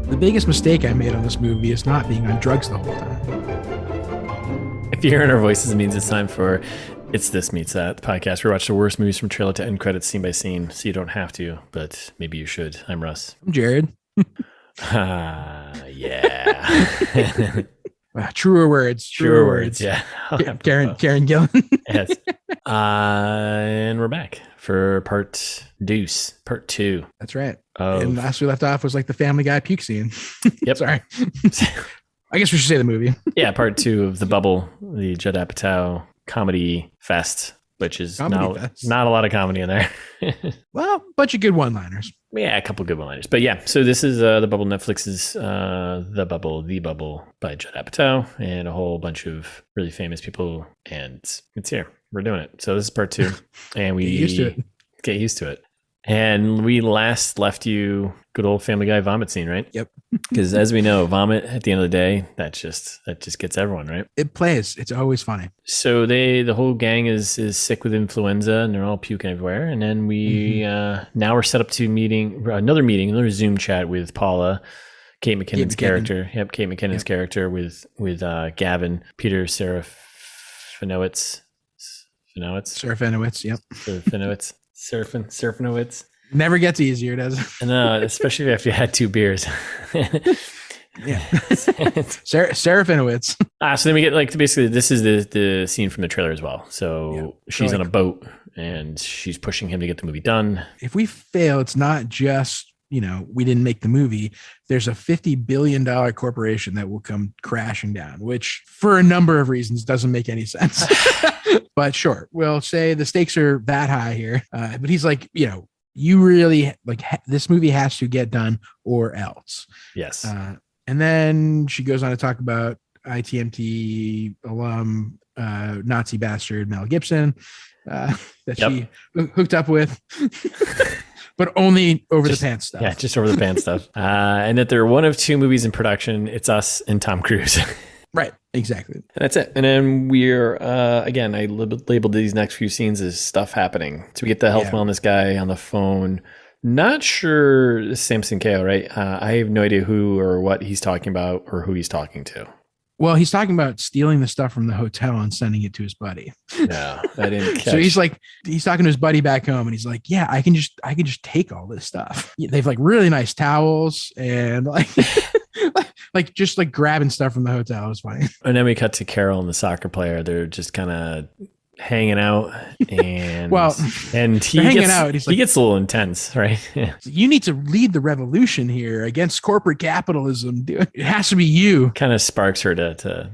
The biggest mistake I made on this movie is not being on drugs the whole time. If you're hearing our voices, it means it's time for It's This Meets That, the podcast where we watch the worst movies from trailer to end credits scene by scene, so you don't have to, but maybe you should. I'm Russ. I'm Jared. Yeah. Truer words. Truer words, yeah. Karen Gillan. Yes. And we're back for part two. That's right. Oh. And last we left off was like the Family Guy puke scene. Yep. Sorry. I guess we should say the movie. Yeah, part 2 of The Bubble, the Judd Apatow comedy fest, which is not a lot of comedy in there. Well, a bunch of good one-liners. Yeah, a couple good one-liners. But yeah, so this is The Bubble, Netflix's The Bubble by Judd Apatow, and a whole bunch of really famous people, and it's here. We're doing it. So this is part 2, and we get used to it. And we last left you good old Family Guy vomit scene, right? Yep. Because as we know, vomit at the end of the day, that just gets everyone, right? It plays. It's always funny. So the whole gang is sick with influenza, and they're all puking everywhere. And then we now we're set up to another Zoom chat with Paula, Kate McKinnon's character. Yep, Kate McKinnon's character with Gavin, Peter Serafinowicz. Serafinowicz, yep. Serafinowicz. Never gets easier, does it? No, especially after you had 2 beers. Yeah. Serafinowicz. So then we get basically this is the scene from the trailer as well. So she's on a boat and she's pushing him to get the movie done. If we fail, it's not just, we didn't make the movie. There's a $50 billion corporation that will come crashing down, which for a number of reasons doesn't make any sense. But sure, we'll say the stakes are that high here. But he's like, you really this movie has to get done or else. Yes. And then she goes on to talk about ITMT alum, Nazi bastard Mel Gibson that she hooked up with. But only over the pants stuff. Yeah, just over the pants stuff. And that they're one of 2 movies in production. It's Us and Tom Cruise. Right, exactly. And that's it. And then we're, again, I labeled these next few scenes as stuff happening. So we get the health wellness guy on the phone. Not sure this is Samson Kayo, right? I have no idea who or what he's talking about or who he's talking to. Well, he's talking about stealing the stuff from the hotel and sending it to his buddy. Yeah, I didn't catch. So he's talking to his buddy back home, and he's like, "Yeah, I can just take all this stuff. They've really nice towels and just grabbing stuff from the hotel." It was funny. And then we cut to Carol and the soccer player. They're just kind of hanging out, and he gets a little intense, right? Yeah. You need to lead the revolution here against corporate capitalism, dude. It has to be you. Kind of sparks her to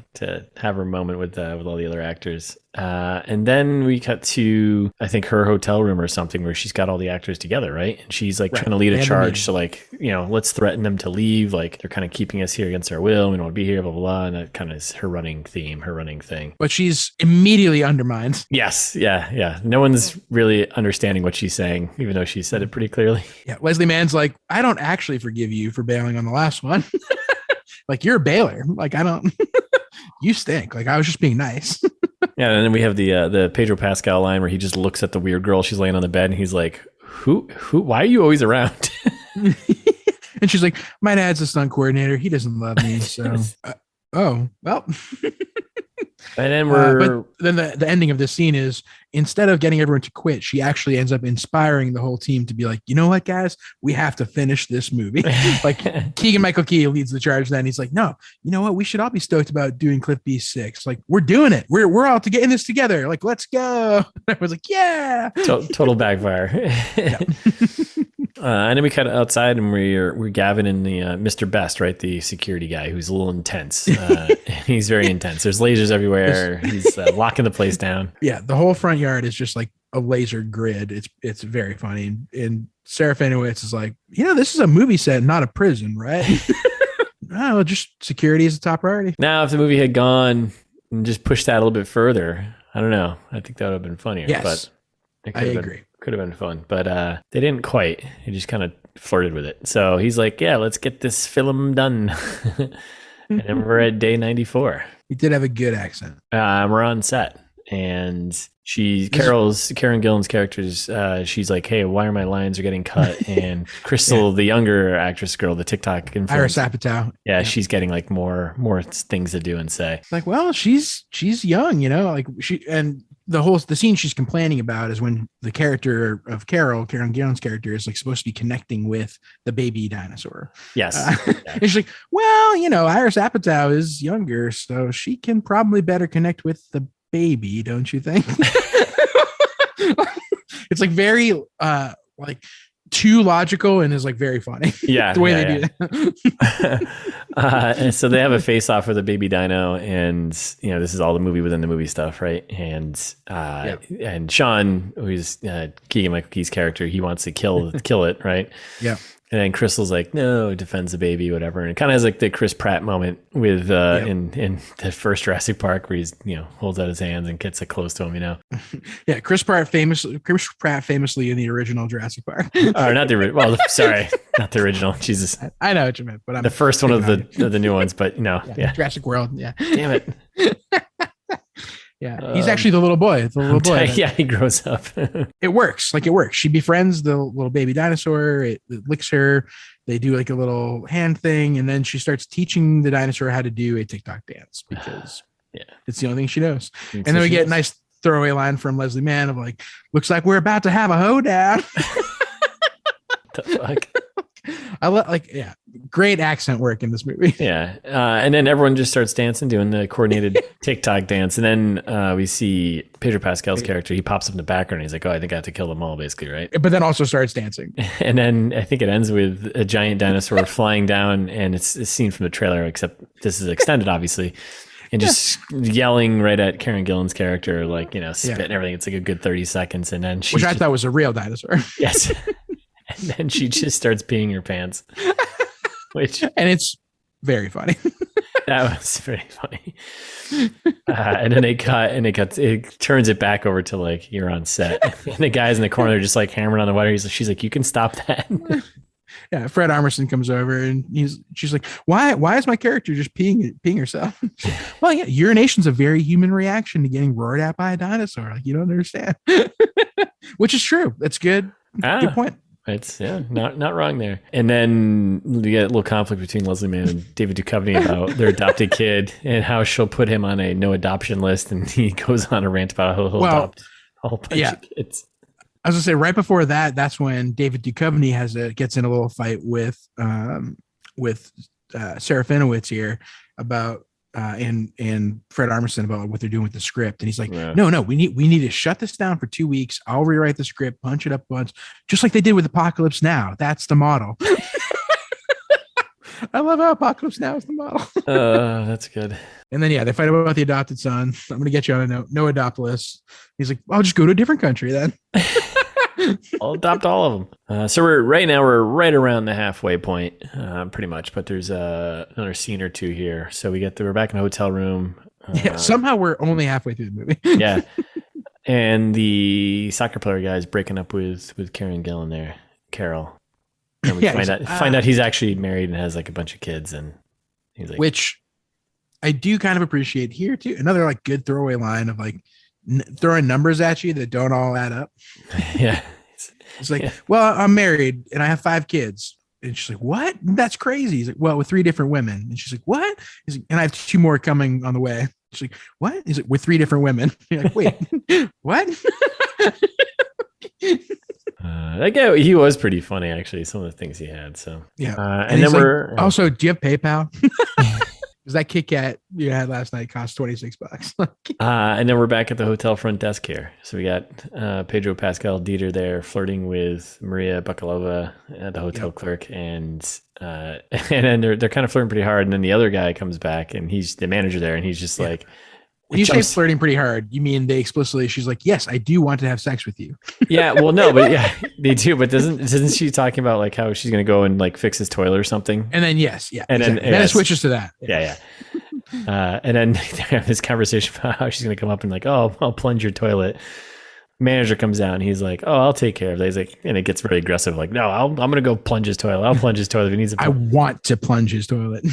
have her moment with all the other actors. And then we cut to, I think, her hotel room or something where she's got all the actors together, right? And she's trying to lead a charge to let's threaten them to leave. They're kind of keeping us here against our will. We don't want to be here, blah, blah, blah. And that kind of is her running thing. But she's immediately undermined. Yes. Yeah. No one's really understanding what she's saying, even though she said it pretty clearly. Yeah. Leslie Mann's like, I don't actually forgive you for bailing on the last one. You're a bailer. I don't, you stink. I was just being nice. Yeah, and then we have the Pedro Pascal line where he just looks at the weird girl. She's laying on the bed, and he's like, "Who? Why are you always around?" And she's like, "My dad's a stunt coordinator. He doesn't love me." So, oh well. And then we're but then the ending of this scene is, instead of getting everyone to quit, she actually ends up inspiring the whole team to be like, you know what, guys, we have to finish this movie. Keegan-Michael Key leads the charge. Then he's like, no, you know what, we should all be stoked about doing Cliff B6. We're doing it. We're all in this together. Let's go. I was like, yeah. Total backfire. And then we cut outside, and we're Gavin and the Mr. Best, right? The security guy who's a little intense. He's very intense. There's lasers everywhere. He's locking the place down. Yeah, the whole front yard is just a laser grid. It's very funny. And Serafinowicz is like, this is a movie set, not a prison, right? No, just security is a top priority. Now, if the movie had gone and just pushed that a little bit further, I don't know. I think that would have been funnier. Yes, but I agree. Could have been fun, but they didn't quite. He just kind of flirted with it. So he's like, yeah, let's get this film done. And then we're at day 94. He did have a good accent. We're on set. and Karen Gillan's character's, she's like, hey, why are my lines are getting cut? And Crystal, the younger actress girl, the TikTok influencer, Iris Apatow. Yeah, she's getting like more things to do and say. Like, well, she's young, like the scene she's complaining about is when the character of Karen Gillan's character, is like supposed to be connecting with the baby dinosaur. Yes. And she's like, well, Iris Apatow is younger, so she can probably better connect with the baby, don't you think? It's like very like too logical and is like very funny. Yeah. The way they do that. And so they have a face off with a baby dino, and this is all the movie within the movie stuff, right? And and Sean, who's Keegan-Michael Key's character, he wants to kill it, right? Yeah. And then Crystal's like, no, defends the baby, whatever. And it kind of has like the Chris Pratt moment with in the first Jurassic Park, where he's holds out his hands and gets close to him, Yeah, Chris Pratt famously in the original Jurassic Park. Or not the original. Well, sorry, not the original. Jesus, I know what you meant, but I'm the first one of the new ones. But yeah. Jurassic World. Yeah, damn it. Yeah, he's actually the little boy. Yeah, he grows up. It works. It works. She befriends the little baby dinosaur. It licks her. They do like a little hand thing, and then she starts teaching the dinosaur how to do a TikTok dance because it's the only thing she knows. And then we get a nice throwaway line from Leslie Mann of like, "Looks like we're about to have a hoedown." The fuck. I love great accent work in this movie. Yeah. And then everyone just starts dancing, doing the coordinated TikTok dance. And then we see Pedro Pascal's character. He pops up in the background. And he's like, oh, I think I have to kill them all, basically, right? But then also starts dancing. And then I think it ends with a giant dinosaur flying down. And it's a scene from the trailer, except this is extended, obviously. And just yelling right at Karen Gillan's character, like, spit and everything. It's like a good 30 seconds. And then which I thought was a real dinosaur. Yes. And then she just starts peeing her pants, and it's very funny. That was very funny. And then it turns it back over to like, you're on set, and the guys in the corner are just like hammering on the water. She's like, you can stop that. Yeah, Fred Armisen comes over and she's like, why is my character just peeing herself? Well, yeah, urination's a very human reaction to getting roared at by a dinosaur. Like, you don't understand. Which is true. That's good. Good point. It's not wrong there. And then you get a little conflict between Leslie Mann and David Duchovny about their adopted kid and how she'll put him on a no adoption list, and he goes on a rant about how he'll adopt a whole bunch of kids. I was gonna say right before that's when David Duchovny gets in a little fight with Serafinowicz here about and Fred Armisen about what they're doing with the script, and he's like, no, we need to shut this down for 2 weeks. I'll rewrite the script, punch it up once, just like they did with Apocalypse Now. That's the model. I love how Apocalypse Now is the model. That's good. And then they fight about the adopted son. I'm gonna get you on a no adopt list. He's like, I'll just go to a different country then. I'll adopt all of them. So we're right around the halfway point, pretty much. But there's another scene or two here. So we're back in a hotel room. Somehow we're only halfway through the movie. Yeah, and the soccer player guy is breaking up with Karen Gillan there, Carol. And we find out he's actually married and has like a bunch of kids, and he's like, which I do kind of appreciate here too. Another like good throwaway line of like throwing numbers at you that don't all add up. Yeah. It's like, well, I'm married and I have 5 kids. And she's like, what? That's crazy. He's like, well, with 3 different women. And she's like, what? He's like, and I have 2 more coming on the way. She's like, what? He's like, with 3 different women. You're like, wait, what? That guy, he was pretty funny, actually, some of the things he had. So, yeah. And then we're also, do you have PayPal? Because that Kit Kat you had last night cost $26. And then we're back at the hotel front desk here. So we got Pedro Pascal Dieter there flirting with Maria Bakalova, the hotel clerk, and then they're kind of flirting pretty hard. And then the other guy comes back, and he's the manager there, and he's just like, when you say flirting pretty hard, you mean they explicitly? She's like, yes, I do want to have sex with you. Yeah, well, no, but yeah, they do. But isn't she talking about like how she's gonna go and like fix his toilet or something? And then and then it switches to that. Yeah. And then they have this conversation about how she's gonna come up and like, oh, I'll plunge your toilet. Manager comes out and he's like, oh, I'll take care of that. He's like, and it gets very aggressive. Like, no, I'm gonna go plunge his toilet. I'll plunge his toilet. He needs. I want to plunge his toilet.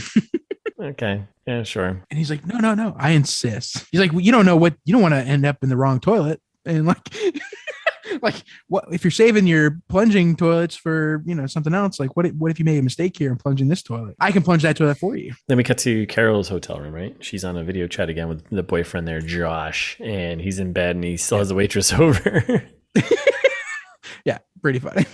Okay. Yeah, sure. And he's like, no, I insist. He's like, well, you don't want to end up in the wrong toilet. And like, like, what if you're saving your plunging toilets for, something else? Like, what if you made a mistake here and plunge in this toilet? I can plunge that toilet for you. Then we cut to Carol's hotel room, right? She's on a video chat again with the boyfriend there, Josh, and he's in bed and he still has the waitress over. Yeah, pretty funny.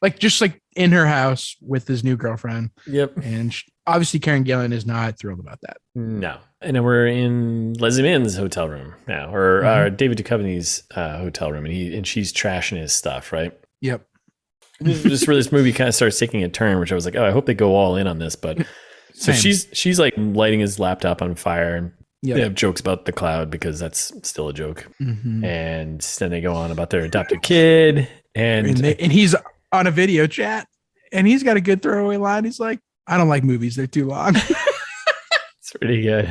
Like, just like in her house with his new girlfriend. Yep. And obviously Karen Gillan is not thrilled about that. No. And then we're in Leslie Mann's hotel room now, or David Duchovny's hotel room, and she's trashing his stuff, right? Yep. This movie kind of starts taking a turn, which I was like, oh, I hope they go all in on this. But so she's like lighting his laptop on fire, and they have jokes about the cloud because that's still a joke. Mm-hmm. And then they go on about their adopted kid, and he's on a video chat, and he's got a good throwaway line. He's like, I don't like movies; they're too long. It's pretty good.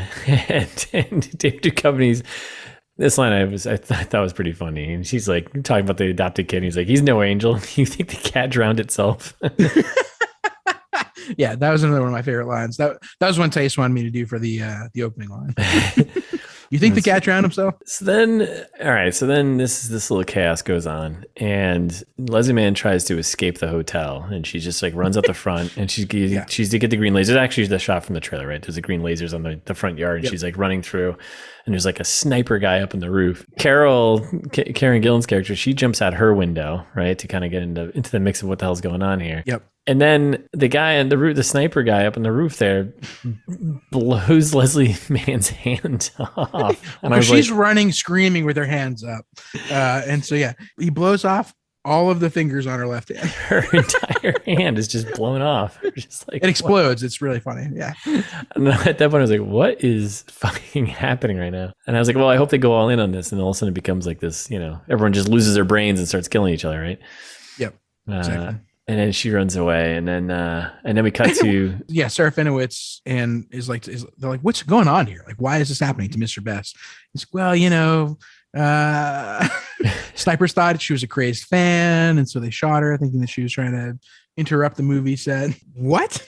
And Dave Duchovny's this line I thought was pretty funny. And she's like talking about the adopted kid. And he's like, he's no angel. You think the cat drowned itself? Yeah, that was another one of my favorite lines. That was one Taste wanted me to do for the opening line. You think the cat drowned himself? So then this little chaos goes on, and Leslie Mann tries to escape the hotel, and she just like runs up the front, and she's to get the green lasers. Actually, the shot from the trailer, right? There's the green lasers on the front yard, and she's like running through, and there's like a sniper guy up on the roof. Karen Gillan's character, she jumps out her window, right, to kind of get into the mix of what the hell's going on here. Yep. And then the guy on the roof, the sniper guy up on the roof there, blows Leslie Mann's hand off. And she's running, screaming with her hands up. And so, he blows off all of the fingers on her left hand. Her entire hand is just blown off. Just like, it explodes. What? It's really funny. Yeah. And at that point, I was like, what is fucking happening right now? And I was like, well, I hope they go all in on this. And all of a sudden it becomes like this, everyone just loses their brains and starts killing each other, right? Yep. Exactly. And then she runs away, and then we cut to Serafinowicz, and they're like, what's going on here? Like, why is this happening to Mr. Best? He's like, well, snipers thought she was a crazed fan, and so they shot her, thinking that she was trying to interrupt the movie set. What?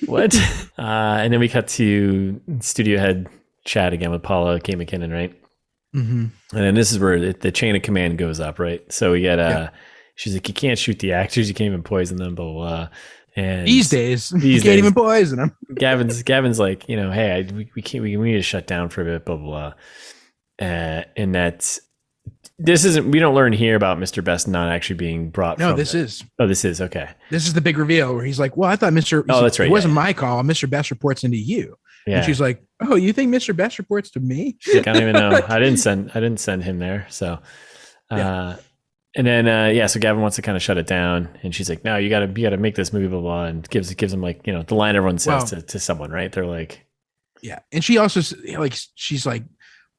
And then we cut to studio head chat again with Paula K. McKinnon, right? Mm-hmm. And then this is where the chain of command goes up, right? So we get she's like, you can't shoot the actors, you can't even poison them, blah, blah, blah. And these days, you can't even poison them. Gavin's like, hey, we need to shut down for a bit, blah, blah, blah. And we don't learn here about Mr. Best not actually being brought. No, this is. Oh, this is okay. This is the big reveal where he's like, well, I thought that's right. It wasn't my call. Mr. Best reports into you. Yeah. And she's like, oh, you think Mr. Best reports to me? She's like, I don't even know. I didn't send him there. So, and then, so Gavin wants to kind of shut it down, and she's like, no, you gotta make this movie, blah, blah, and gives him like, the line everyone says to someone, right? They're like, yeah. And she also she's like,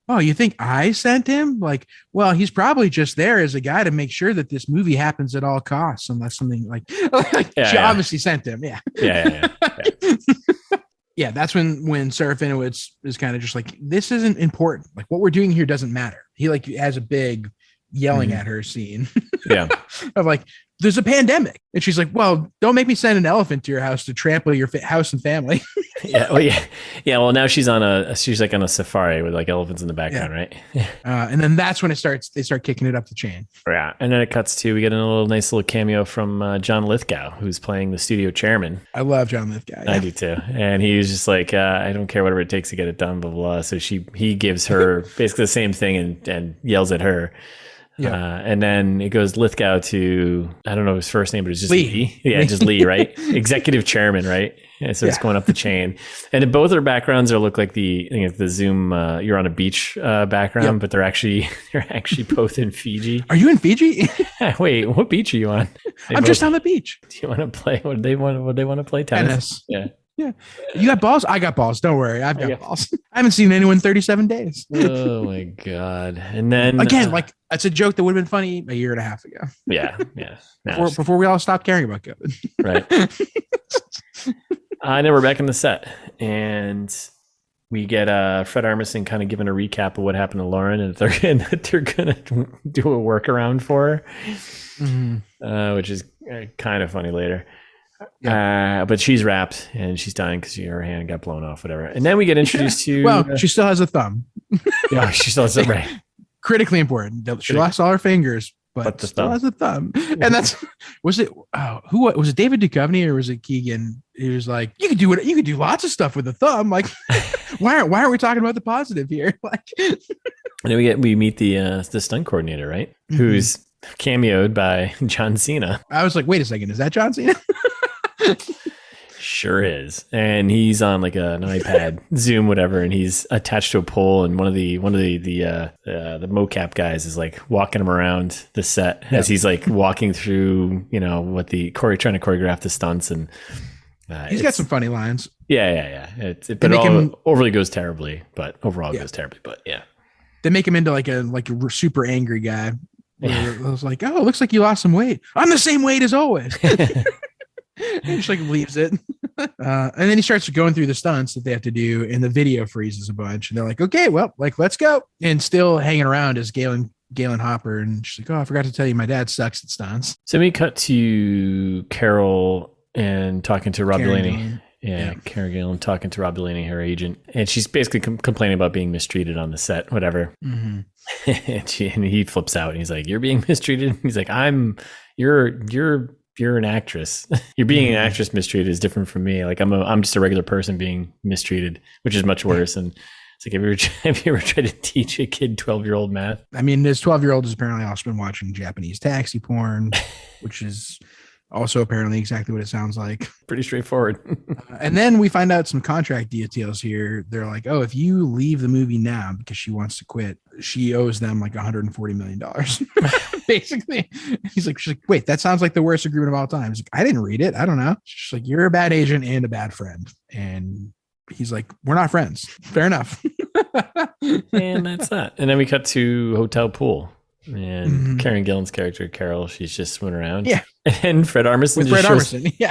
oh, you think I sent him? Like, well, he's probably just there as a guy to make sure that this movie happens at all costs, unless something she obviously sent him. Yeah. Yeah. Yeah. That's when Serafinowicz is kind of just like, this isn't important. Like, what we're doing here doesn't matter. He has a big yelling at her scene. Yeah. Of like, there's a pandemic. And she's like, well, don't make me send an elephant to your house to trample your house and family. Yeah. Well, now she's on a safari with like elephants in the background, right? And then that's when they start kicking it up the chain. Yeah. And then it cuts to, we get a nice little cameo from John Lithgow, who's playing the studio chairman. I love John Lithgow. Yeah. I do too. And he was just like, I don't care whatever it takes to get it done, blah, blah, blah. So he gives her basically the same thing and yells at her. Yeah. And then it goes Lithgow to, I don't know his first name, but it's just Lee. Yeah, just Lee, right? Executive chairman, right? And so it's going up the chain. And in both their backgrounds look like the Zoom you're on a beach background, but they're actually both in Fiji. Are you in Fiji? Wait, what beach are you on? I'm just on the beach. Do you want to play? What they want to play? Tennis. Yeah. Yeah. You got balls? I got balls. Don't worry. I've got balls. I haven't seen anyone in 37 days. Oh my God. And then again, that's a joke that would have been funny a year and a half ago. Yeah. Before we all stopped caring about COVID. Right. And then we're back in the set, and we get Fred Armisen kind of giving a recap of what happened to Lauren, and they're gonna do a workaround for her, which is kind of funny later. But she's wrapped and she's dying because her hand got blown off, whatever. And then we get introduced to. Well, she still has a thumb. Yeah, she still has it, right. Critically important. She lost all her fingers, but still has a thumb. And was it David Duchovny or was it Keegan? He was like, you could do lots of stuff with a thumb. Like, why aren't we talking about the positive here? Like, and then we meet the stunt coordinator, right? Mm-hmm. Who's cameoed by John Cena. I was like, wait a second, is that John Cena? Sure is. And he's on like an iPad, Zoom, whatever, and he's attached to a pole, and one of the mocap guys is like walking him around the set as he's like walking through, what trying to choreograph the stunts, and he's got some funny lines. Yeah. But overly goes terribly, but overall goes terribly, but yeah. They make him into like a super angry guy. I was like, oh, it looks like you lost some weight. I'm the same weight as always. He just like leaves it. And then he starts going through the stunts that they have to do, and the video freezes a bunch. And they're like, okay, well, like, let's go. And still hanging around is Galen Hopper. And she's like, oh, I forgot to tell you, my dad sucks at stunts. So we cut to Carol and talking to Rob Delaney. Yeah, Karen Gillan talking to Rob Delaney, her agent. And she's basically complaining about being mistreated on the set, whatever. Mm-hmm. and he flips out and he's like, you're being mistreated? He's like, you're an actress. You're being an actress mistreated is different from me. Like I'm just a regular person being mistreated, which is much worse. And it's like, have you ever tried to teach a kid 12-year-old math? I mean, this 12-year-old has apparently also been watching Japanese taxi porn, which is also apparently exactly what it sounds like. Pretty straightforward. And then we find out some contract details here. They're like, oh, if you leave the movie now because she wants to quit, she owes them like $140 million. Basically. She's like, wait, that sounds like the worst agreement of all time. He's like, I didn't read it. I don't know. She's like, you're a bad agent and a bad friend. And he's like, we're not friends. Fair enough. And that's that. And then we cut to hotel pool. And Karen Gillan's character, Carol, she's just swimming around. Yeah. And Fred Armisen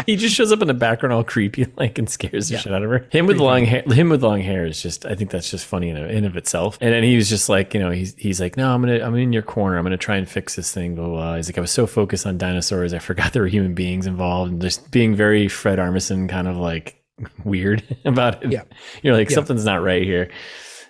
he just shows up in the background all creepy, like, and scares the shit out of her. Him with long hair is just, I think that's just funny in of itself. And then he was just like, he's like, no, I'm in your corner. I'm going to try and fix this thing. Blah, blah, blah. He's like, I was so focused on dinosaurs, I forgot there were human beings involved, and just being very Fred Armisen kind of like weird about it. Yeah. You're like, something's not right here.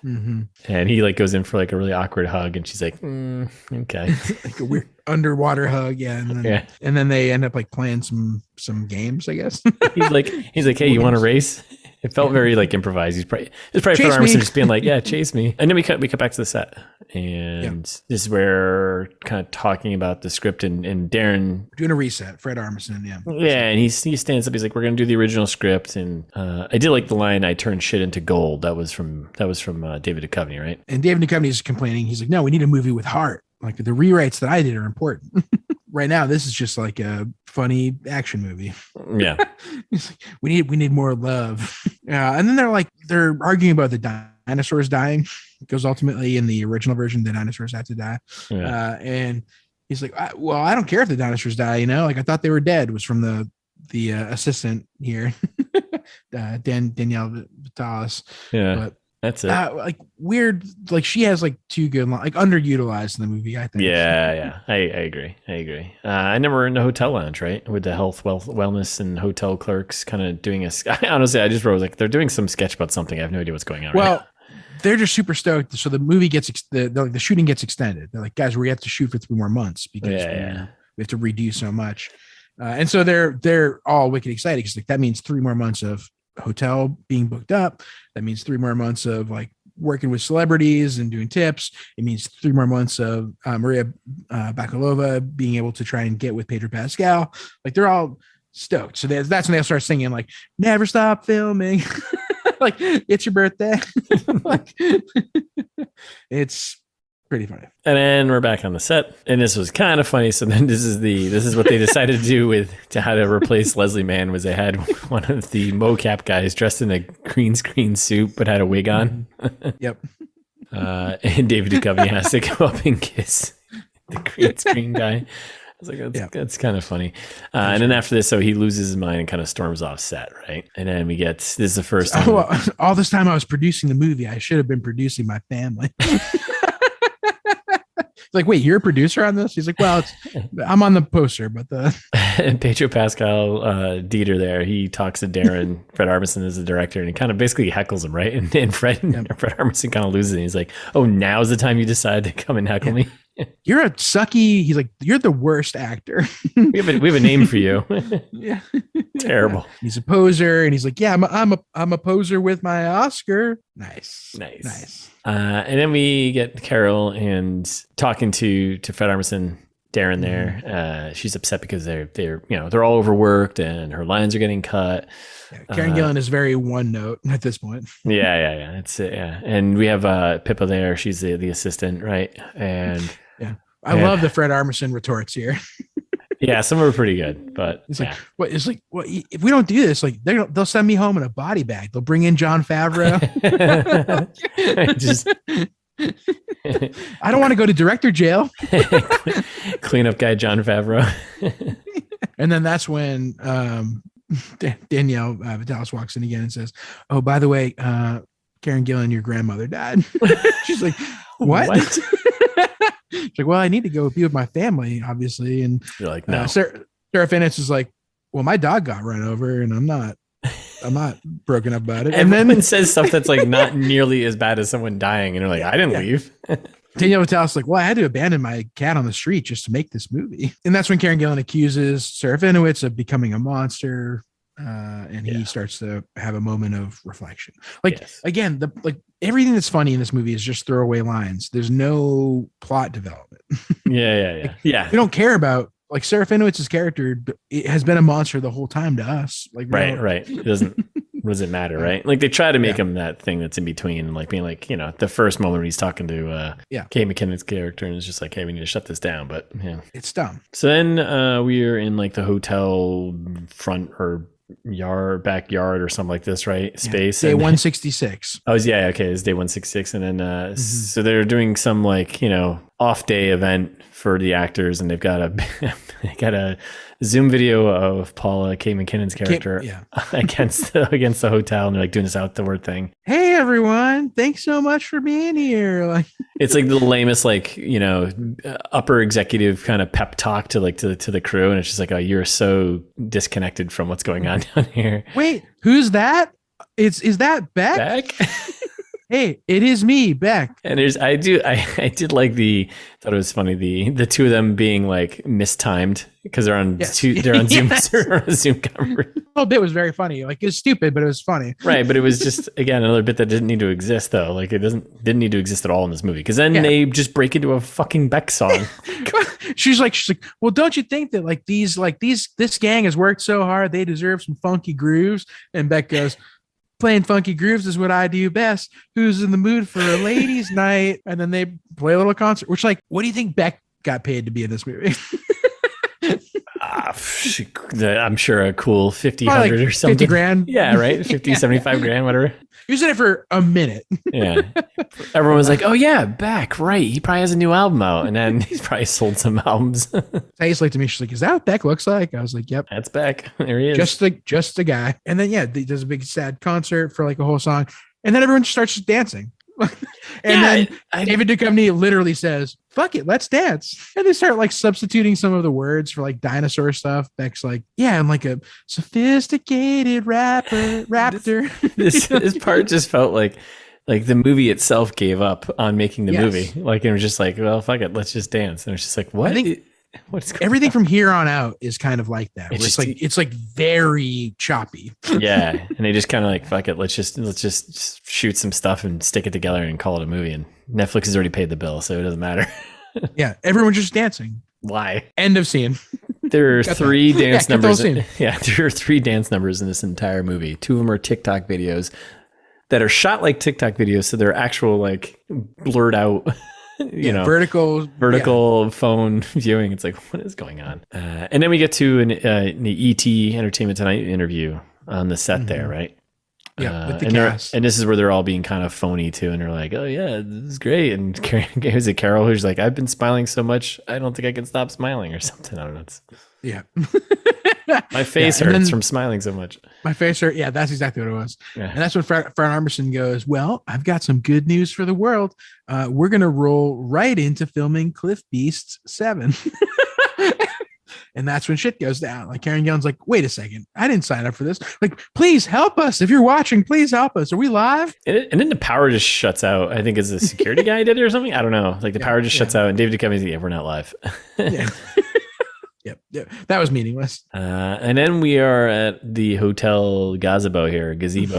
Mm-hmm. And he like goes in for like a really awkward hug, and she's like, okay. Like a weird underwater hug. And then they end up like playing some games, I guess. He's like, hey, you want to race? It felt very like improvised. It's probably Fred Armisen just being like, yeah, chase me. And then we cut back to the set. And this is where kind of talking about the script and Darren doing a reset. Fred Armisen, yeah, and he stands up. He's like, we're gonna do the original script. And I did like the line, "I turned shit into gold." That was from David Duchovny, right? And David Duchovny is complaining. He's like, no, we need a movie with heart. Like the rewrites that I did are important. Right now, this is just like a funny action movie. Yeah, he's like, we need more love. And then they're arguing about the dinosaurs dying, because ultimately in the original version the dinosaurs had to die. And he's like, well, I don't care if the dinosaurs die, like I thought they were dead, was from the assistant here. Danielle Vitalis. But that's it. Like weird, like she has like two good, like underutilized in the movie, I think. Yeah. I agree. And then we're in the hotel lounge, right, with the health, wellness, and hotel clerks kind of doing honestly, I just wrote like they're doing some sketch about something. I have no idea what's going on. Well, right, they're just super stoked. So the movie gets the shooting gets extended. They're like, guys, we have to shoot for 3 more months because we have to redo so much. And so they're all wicked excited because like that means 3 more months of hotel being booked up. That means 3 more months of like working with celebrities and doing tips. It means 3 more months of Maria Bakalova being able to try and get with Pedro Pascal. Like they're all stoked. So that's when they'll start singing like "Never Stop Filming." Like it's your birthday. Like, it's pretty funny. And then we're back on the set, and this was kind of funny. So then this is what they decided to do to how to replace Leslie Mann, was they had one of the mocap guys dressed in a green screen suit but had a wig on. Yep. And David Duchovny has to go up and kiss the green screen guy. I was like, that's kind of funny. And then after this, so he loses his mind and kind of storms off set, right? And then this is the first time. All this time I was producing the movie, I should have been producing my family. like, wait, you're a producer on this? He's like, well, I'm on the poster, but and Pedro Pascal, Dieter there, he talks to Darren, Fred Armisen as the director, and he kind of basically heckles him, right? And Fred Armisen kind of loses it. He's like, oh, now's the time you decide to come and heckle me. You're a sucky. He's like, you're the worst actor. we have a name for you. Yeah. Terrible. He's a poser, and he's like, yeah, I'm a poser with my Oscar. Nice. And then we get Carol and talking to Fred Armisen, Darren there. She's upset because they're all overworked and her lines are getting cut. Karen Gillan is very one note at this point. Yeah. That's it. Yeah. And we have Pippa there. She's the assistant, right? And I love the Fred Armisen retorts here. Yeah, some are pretty good, but it's like, what? It's like, what? If we don't do this, like they'll send me home in a body bag. They'll bring in Jon Favreau. I don't want to go to director jail. Cleanup guy Jon Favreau. And then that's when Danielle Vitalis walks in again and says, "Oh, by the way, Karen Gillan, your grandmother died." She's like, "What?" She's like, well, I need to go be with my family, obviously. And you're like, no. Serafinowicz is like, well, my dog got run over, and I'm not broken up about it. And Everyone then says stuff that's like not nearly as bad as someone dying, and you're like, I didn't leave. Danielle Vitalis is like, well, I had to abandon my cat on the street just to make this movie. And that's when Karen Gillan accuses Serafinowicz of becoming a monster. And he starts to have a moment of reflection. Again, everything that's funny in this movie is just throwaway lines. There's no plot development. Yeah. We don't care about Serafinowicz's character. It has been a monster the whole time to us. Right. It doesn't matter, right? Like they try to make him that thing that's in between, like being like, the first moment when he's talking to Kate McKinnon's character, and it's just like, hey, we need to shut this down. But it's dumb. So then we are in like the hotel front or backyard or something like this, right? Space. Day 166. Oh, yeah. Okay. It's day 166. And then, so they're doing some off day event for the actors, and they've got a Zoom video of Paula Kate McKinnon's character against the hotel, and they're like doing this outdoor thing. Hey everyone, thanks so much for being here. It's like the lamest upper executive kind of pep talk to the crew, and it's just like, oh, you're so disconnected from what's going on down here. Wait, who's that? Is that Beck? Hey, it is me, Beck. And I did like thought it was funny the two of them being like mistimed because they're on Zoom. They're on a Zoom conference. The whole bit was very funny. It was stupid, but it was funny. Right, but it was just again another bit that didn't need to exist though. Like it didn't need to exist at all in this movie, because then they just break into a fucking Beck song. She's like, well, don't you think that this gang has worked so hard, they deserve some funky grooves? And Beck goes, playing funky grooves is what I do best. Who's in the mood for a ladies' night? And then they play a little concert. Which, what do you think Beck got paid to be in this movie? I'm sure a cool 50, 100 or something. 50 grand. Yeah, right. 50, 75 grand, whatever. He was in it for a minute. Yeah. Everyone was like, oh yeah, Beck, right. He probably has a new album out. And then he's probably sold some albums. Tate's like to me, she's like, is that what Beck looks like? I was like, yep. That's Beck. There he is. Just a guy. And then, he does a big sad concert for a whole song. And then everyone just starts ddancing. And then David Duchovny literally says, fuck it, let's dance. And they start substituting some of the words for dinosaur stuff. Beck's like, yeah, I'm like a sophisticated raptor. This part just felt like the movie itself gave up on making the movie. It was just like, well, fuck it, let's just dance. And it's just like, what? I think everything from here on out is kind of like that. It's very choppy. Yeah. And they just kind of fuck it, let's just shoot some stuff and stick it together and call it a movie. And Netflix has already paid the bill, so it doesn't matter. Yeah. Everyone's just dancing. Why? End of scene. There are three dance numbers. There are three dance numbers in this entire movie. Two of them are TikTok videos that are shot like TikTok videos. So they're actual blurred out, vertical phone viewing. It's like, what is going on? And then we get to an ET Entertainment Tonight interview on the set there, right? Yeah, with the cast. And this is where they're all being kind of phony too, and they're like, "Oh yeah, this is great." And is it Carol who's like, "I've been smiling so much, I don't think I can stop smiling," or something. I don't know. My face hurts from smiling so much. My face hurt. Yeah, that's exactly what it was. Yeah. And that's when Fred Armisen goes, well, I've got some good news for the world. We're going to roll right into filming Cliff Beasts 7. And that's when shit goes down. Like Karen Gillan's like, wait a second, I didn't sign up for this. Like, please help us. If you're watching, please help us. Are we live? And then the power just shuts out. I think as the security guy did it or something. I don't know. Like the power just shuts out and David Duchovny's like, yeah, we're not live. Yeah. Yep. That was meaningless. And then we are at the Hotel Gazebo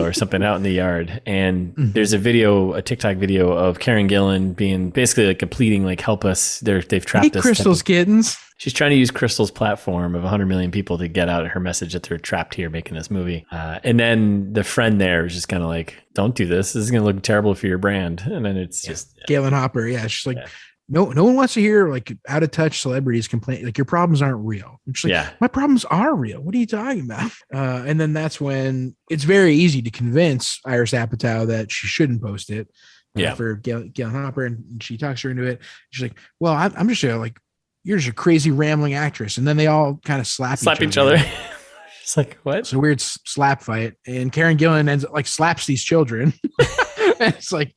or something out in the yard. And there's a TikTok video of Karen Gillan being basically like pleading, like, help us. They've trapped us. Crystal's kittens. She's trying to use Crystal's platform of 100 million people to get out her message that they're trapped here making this movie. And then the friend there is just kind of like, don't do this. This is going to look terrible for your brand. And then it's just Galen Hopper. Yeah. She's like, no one wants to hear like out of touch celebrities complain. Like your problems aren't real. Like, my problems are real. What are you talking about? And then that's when it's very easy to convince Iris Apatow that she shouldn't post it for Galen Hopper. And she talks her into it. She's like, well, I'm just you're just a crazy rambling actress. And then they all kind of slap each other. It's like, what? It's a weird slap fight. And Karen Gillan ends up like slaps these children. And it's like,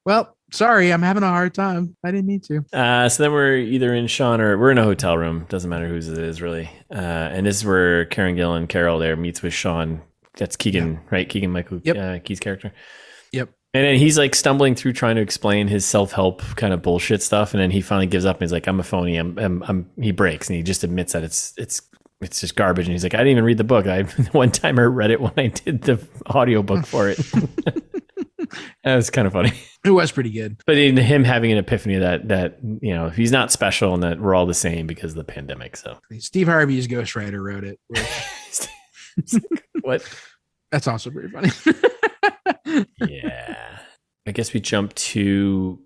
well, sorry, I'm having a hard time. I didn't mean to. So then we're either in Sean or we're in a hotel room. Doesn't matter whose it is, really. And this is where Karen Gillan, Carol there, meets with Sean. That's Keegan, right? Keegan-Michael Key's character. Yep. And then he's like stumbling through trying to explain his self-help kind of bullshit stuff. And then he finally gives up and he's like, I'm a phony. He breaks and he just admits that it's just garbage. And he's like, I didn't even read the book. One time I read it when I did the audiobook for it. That was kind of funny. It was pretty good. But in him having an epiphany that he's not special and that we're all the same because of the pandemic. So Steve Harvey's ghostwriter wrote it. What? That's also pretty funny. Yeah. I guess we jump to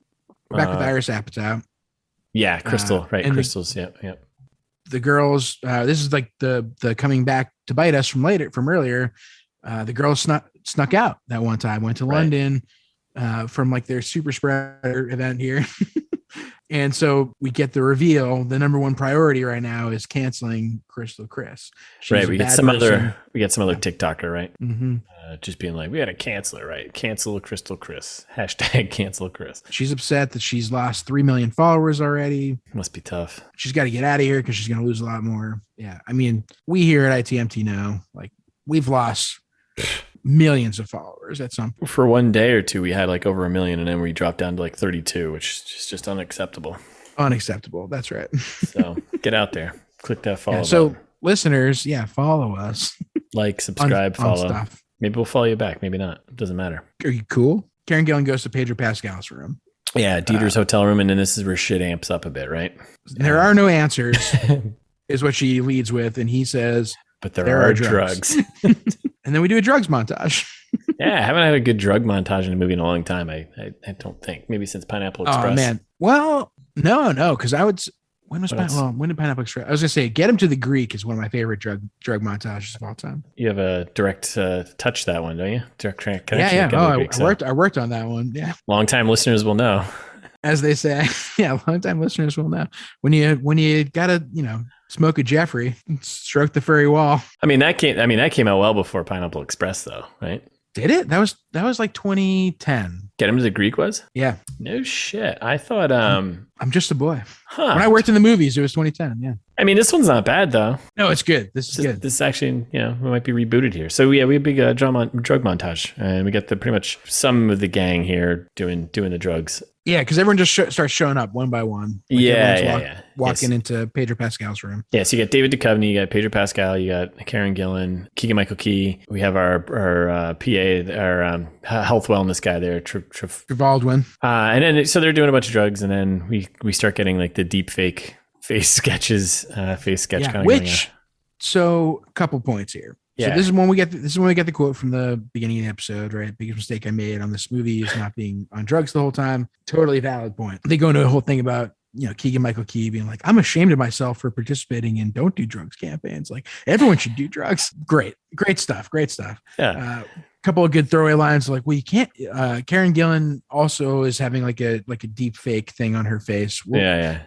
back with Iris Apatow. Yeah, Crystal, right? Crystal's, yeah. The girls, this is like the coming back to bite us from earlier. The girls snuck out that one time, went to London from like their super spreader event here. And so we get the reveal. The number one priority right now is canceling Crystal Chris. Right. We get some other TikToker, right? Mm-hmm. Just being like, we got to cancel it, right? Cancel Crystal Chris. # cancel Chris. She's upset that she's lost 3 million followers already. Must be tough. She's got to get out of here because she's going to lose a lot more. Yeah. I mean, we here at ITMT know, like, we've lost millions of followers at some point. For one day or two, we had like over 1 million, and then we dropped down to like 32, which is just unacceptable. Unacceptable. That's right. So get out there. Click that follow. So listeners, follow us. Like, subscribe, follow. Stuff. Maybe we'll follow you back. Maybe not. It doesn't matter. Are you cool? Karen Gillan goes to Pedro Pascal's room. Yeah, Dieter's hotel room, and then this is where shit amps up a bit, right? There are no answers, is what she leads with, and he says, but there are drugs. And then we do a drugs montage. Yeah, I haven't had a good drug montage in a movie in a long time. I don't think. Maybe since Pineapple Express. Oh, man. Well, no, because when did Pineapple Express? I was going to say, Get Him to the Greek is one of my favorite drug montages of all time. You have a direct touch that one, don't you? Direct connection. Yeah. I worked on that one. Yeah. Long-time listeners will know. As they say. Yeah, long-time listeners will know. When you got to, smoke a Jeffrey and stroke the furry wall. I mean, that came out well before Pineapple Express, though, right? Did it? That was like 2010. Get Him to the Greek was? Yeah. No shit. I thought I'm just a boy. Huh. When I worked in the movies, it was 2010. Yeah. I mean, this one's not bad though. No, it's good. This is good. This is actually, we might be rebooted here. So yeah, we have a big drug montage, and we got pretty much some of the gang here doing the drugs. Yeah, because everyone just starts showing up one by one. Like walking into Pedro Pascal's room. Yeah, so you got David Duchovny, you got Pedro Pascal, you got Karen Gillan, Keegan-Michael Key. We have our PA, our health wellness guy there, Trevaldwyn. And then so they're doing a bunch of drugs, and then we start getting like the deep fake face sketches, face sketch kind of which. So a couple points here. Yeah. So this is when we get the quote from the beginning of the episode, right? Biggest mistake I made on this movie is not being on drugs the whole time. Totally valid point. They go into a whole thing about, Keegan-Michael Key being like, I'm ashamed of myself for participating in don't do drugs campaigns. Like, everyone should do drugs. Great stuff. Yeah. Couple of good throwaway lines like, well, you can't. Karen Gillan also is having like a deep fake thing on her face. Well, yeah.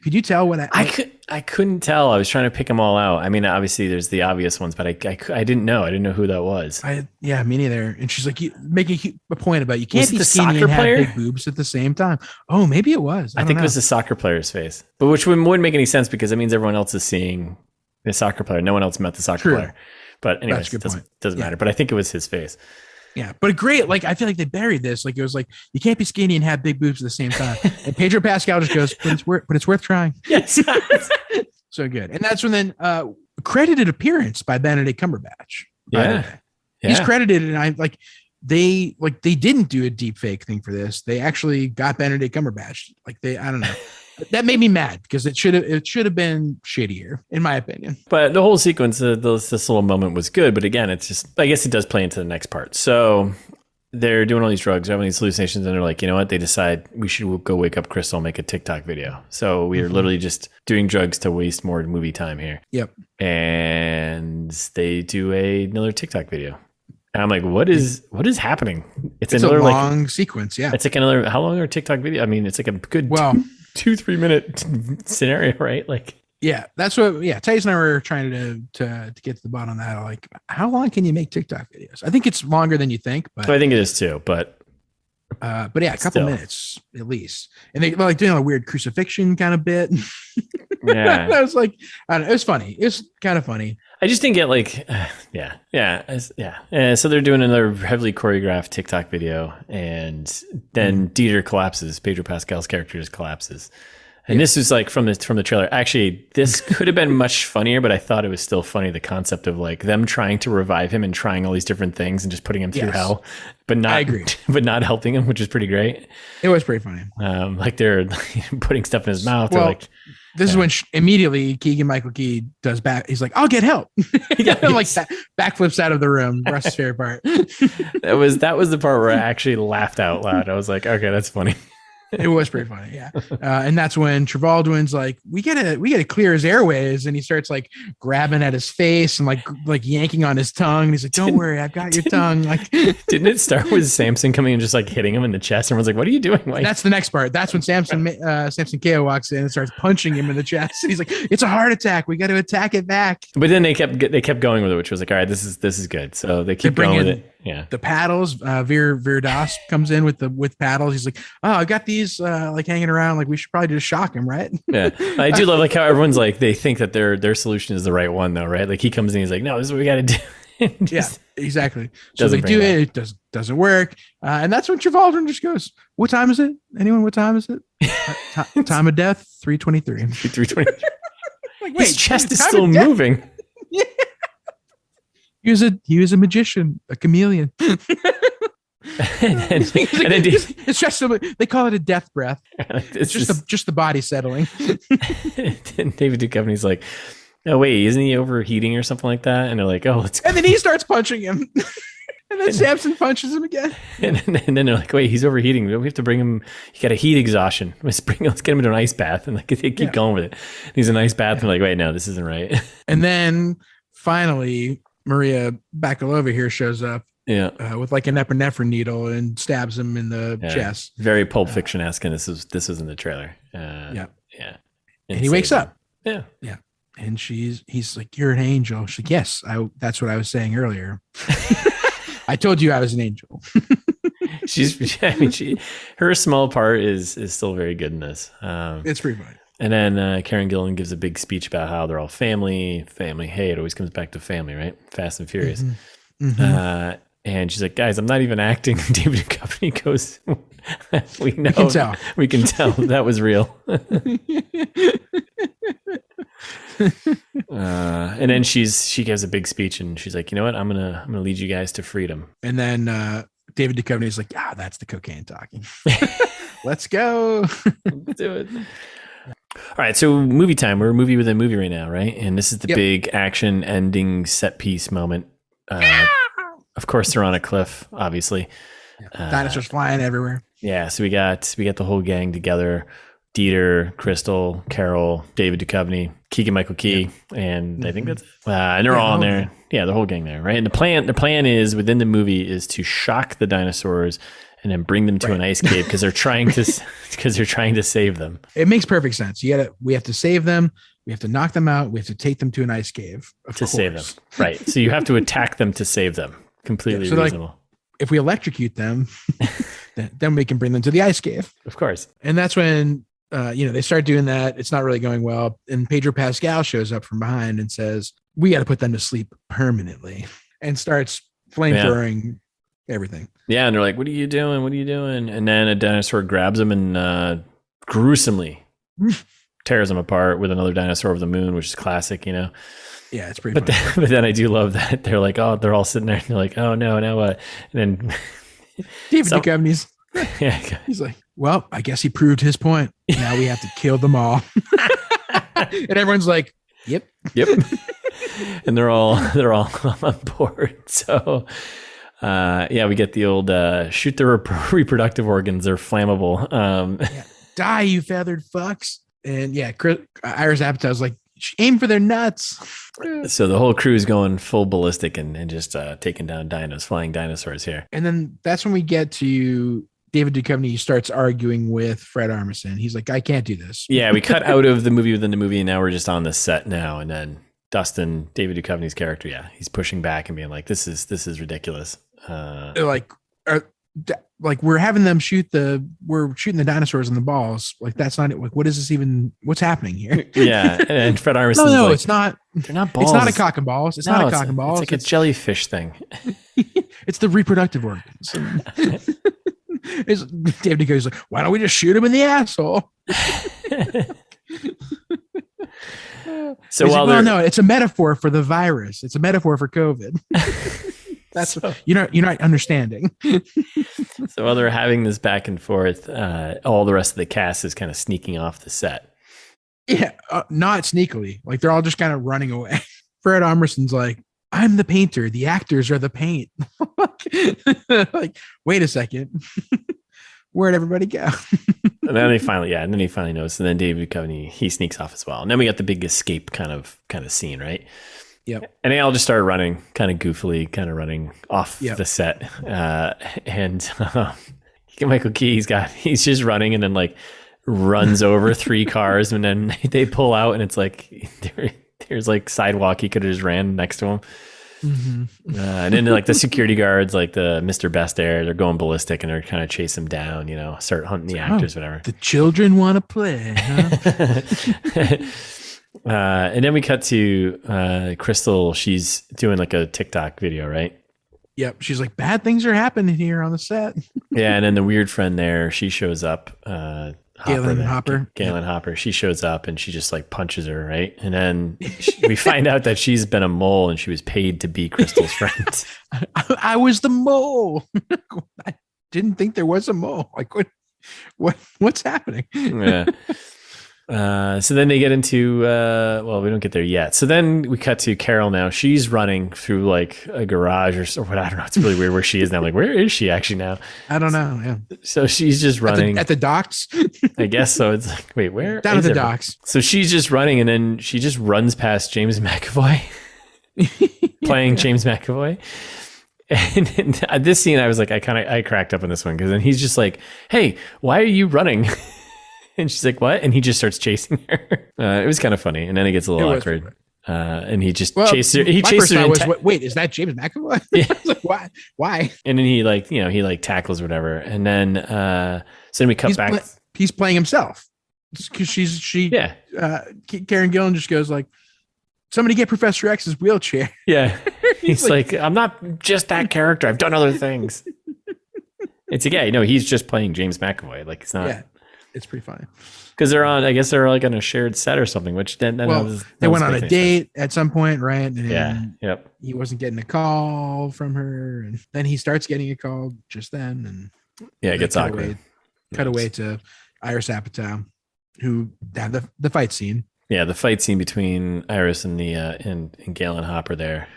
Could you tell what I I couldn't tell. I was trying to pick them all out. I mean, obviously there's the obvious ones, but I didn't know. I didn't know who that was. Yeah, me neither. And she's like, you making a point about you can't be the skinny soccer and player? have big boobs at the same time. Oh, maybe it was. I think it was the soccer player's face, but which wouldn't make any sense because it means everyone else is seeing the soccer player. No one else met the soccer player. But anyways, it doesn't matter. But I think it was his face. Yeah, but great. Like, I feel like they buried this. Like, it was like, you can't be skinny and have big boobs at the same time. And Pedro Pascal just goes, but it's worth trying. Yes. So good. And that's when then credited appearance by Benedict Cumberbatch. Yeah. He's credited. And they didn't do a deep fake thing for this. They actually got Benedict Cumberbatch. I don't know. That made me mad because it should have been shittier, in my opinion. But the whole sequence, this little moment was good. But again, it's just, I guess it does play into the next part. So they're doing all these drugs, having these hallucinations, and they're like, you know what? They decide we should go wake up Crystal and make a TikTok video. So we are literally just doing drugs to waste more movie time here. Yep. And they do another TikTok video. And I'm like, what is happening? It's another a long sequence. Yeah. It's like another, how long are TikTok video? I mean, it's like a good 2-3 minute scenario, right? Like, yeah, that's what, Thais and I were trying to get to the bottom of that. Like, how long can you make TikTok videos? I think it's longer than you think, but I think it is too, but yeah, a couple minutes at least. And they like doing a weird crucifixion kind of bit. Yeah. I was like, I don't know, it was funny. It was kind of funny. I just didn't get so they're doing another heavily choreographed TikTok video, and then Dieter collapses. Pedro Pascal's character just collapses. And this is like from the trailer. Actually, this could have been much funnier, but I thought it was still funny. The concept of like them trying to revive him and trying all these different things and just putting him through hell, but not, I agree. but not helping him, which is pretty great. It was pretty funny. Like they're putting stuff in his mouth. Well, like, this is when immediately Keegan-Michael Key does back. He's like, I'll get help. Like backflips out of the room. Russ's favorite part. that was the part where I actually laughed out loud. I was like, okay, that's funny. It was pretty funny, yeah. And that's when Trevaldwyn's like, we gotta clear his airways, and he starts like grabbing at his face and like yanking on his tongue. And he's like, "Don't worry, I've got your tongue." Like, didn't it start with Samson coming and just like hitting him in the chest? Everyone's like, "What are you doing?" Like, that's the next part. That's when Samson Kayo walks in and starts punching him in the chest. And he's like, "It's a heart attack. We got to attack it back." But then they kept going with it, which was like, all right, this is good. So they keep going with it. Yeah. The paddles, Veer Das comes in with paddles. He's like, "Oh, I got these like hanging around. Like, we should probably just shock him, right?" Yeah. I do love like how everyone's like, they think that their solution is the right one though, right? Like he comes in, he's like, "No, this is what we got to do." Yeah, exactly. So they do it. It doesn't work. And that's when Trevaldwyn just goes, "What time is it? Anyone? What time is it? Time of death, 3:23." 3:23. Like, his chest is still moving. Yeah. He was a magician, a chameleon. and then it's just they call it a death breath. It's just the body settling. And David Duchovny's like, "Oh wait, isn't he overheating or something like that?" And they're like, "Oh, let's." And then he starts punching him. And then Samson punches him again. And then they're like, "Wait, he's overheating. We have to bring him. He got a heat exhaustion. Let's get him into an ice bath." And like they keep going with it. And he's in an ice bath. And they're like, "Wait, no, this isn't right." And then finally, Maria Bakalova here shows up. Yeah, with like an epinephrine needle and stabs him in the chest. Very Pulp Fiction-esque, and this was in the trailer. Yeah. And he wakes up. Yeah. And he's like, "You're an angel." She's like, "Yes, that's what I was saying earlier." I told you I was an angel. Her small part is still very good in this. It's pretty funny. And then Karen Gillan gives a big speech about how they're all family. Hey, it always comes back to family, right? Fast and Furious. Mm-hmm. And she's like, "Guys, I'm not even acting." David Duchovny goes, "We know. We can tell that was real." And then she gives a big speech, and she's like, "You know what? I'm gonna lead you guys to freedom." And then David Duchovny is like, "That's the cocaine talking." Let's go. Let's do it. All right, so movie time. We're a movie within a movie right now, right? And this is the big action ending set piece moment. Of course, they're on a cliff, obviously. Dinosaurs flying everywhere. Yeah, so we got the whole gang together: Dieter, Crystal, Carol, David Duchovny, Keegan-Michael Key, and I think that's and they're all in there. Yeah, the whole gang there, right? And the plan is within the movie is to shock the dinosaurs and then bring them to an ice cave because they're trying to save them. It makes perfect sense. We have to save them. We have to knock them out. We have to take them to an ice cave to save them. Right. So you have to attack them to save them. Completely reasonable. Like, if we electrocute them, then we can bring them to the ice cave. Of course. And that's when, they start doing that. It's not really going well. And Pedro Pascal shows up from behind and says, we got to put them to sleep permanently, and starts flamethrowing everything. Yeah. And they're like, what are you doing? What are you doing? And then a dinosaur grabs them and gruesomely tears them apart with another dinosaur of the moon, which is classic, Yeah, it's pretty funny. But then I do love that they're like, oh, they're all sitting there and they're like, oh no, now what? And then David Duchovny's he's like, well, I guess he proved his point. Now we have to kill them all. And everyone's like, yep. And they're all on board. So we get the old shoot the reproductive organs, they're flammable. Die, you feathered fucks. And Iris Apatow's like, aim for their nuts. So the whole crew is going full ballistic and just taking down flying dinosaurs here. And then that's when we get to David Duchovny starts arguing with Fred Armisen. He's like, I can't do this. Yeah, we cut out of the movie within the movie, and now we're just on the set now. And then Dustin, David Duchovny's character, he's pushing back and being like, this is ridiculous. We're having them we're shooting the dinosaurs in the balls. Like, that's not it. Like, what is this even? What's happening here? Yeah. And Fred Armisen. No, like, it's not. They're not balls. It's not a cock and balls. It's not a cock and balls. It's like a jellyfish thing. It's the reproductive organs. David Duchovny's like, why don't we just shoot him in the asshole? So no, it's a metaphor for the virus. It's a metaphor for COVID. That's you're not understanding. So while they're having this back and forth, all the rest of the cast is kind of sneaking off the set. Yeah, not sneakily. Like, they're all just kind of running away. Fred Armisen's like, I'm the painter. The actors are the paint. Like, wait a second. Where'd everybody go? And then he finally knows. And then David Duchovny, he sneaks off as well. And then we got the big escape kind of scene, right? Yep. And they all just started running, kind of goofily, running off the set. And Keegan-Michael Key, he's just running and then like runs over 3 cars, and then they pull out, and it's like there's like sidewalk he could have just ran next to him. Mm-hmm. And then like the security guards, like the Mr. Best there, they're going ballistic and they're kind of chase him down, start hunting the actors, whatever. The children want to play, huh? And then we cut to Crystal. She's doing like a TikTok video, right? Yep. She's like, bad things are happening here on the set. Yeah. And then the weird friend there, she shows up. Galen Hopper. She shows up and she just like punches her, right? And then we find out that she's been a mole and she was paid to be Crystal's friend. I was the mole. I didn't think there was a mole. Like, what's happening? Yeah. So then they get into, we don't get there yet. So then we cut to Carol now. She's running through like a garage or what, I don't know. It's really weird where she is now. Like, where is she actually now? I don't know. Yeah. So she's just running. At the docks? I guess so. It's like, wait, where? Down at the docks. So she's just running, and then she just runs past James McAvoy, playing James McAvoy. And in this scene, I was like, I cracked up on this one, because then he's just like, hey, why are you running? And she's like, what? And he just starts chasing her. It was kind of funny. And then it gets a little awkward. And he just chases her. He chases her. Wait, is that James McAvoy? Yeah. I was like, why? And then he tackles or whatever. And then, so then we cut back. He's playing himself. Because Karen Gillan just goes like, somebody get Professor X's wheelchair. Yeah. He's like, I'm not just that character. I've done other things. It's he's just playing James McAvoy. Like, it's not. Yeah. It's pretty funny because they're like on a shared set or something, which then they went on a date at some point, right? And yep. He wasn't getting a call from her, and then he starts getting a call just then, and it gets awkward. Cut away to Iris Apatow, who had the fight scene. Yeah, the fight scene between Iris and the and Galen Hopper there,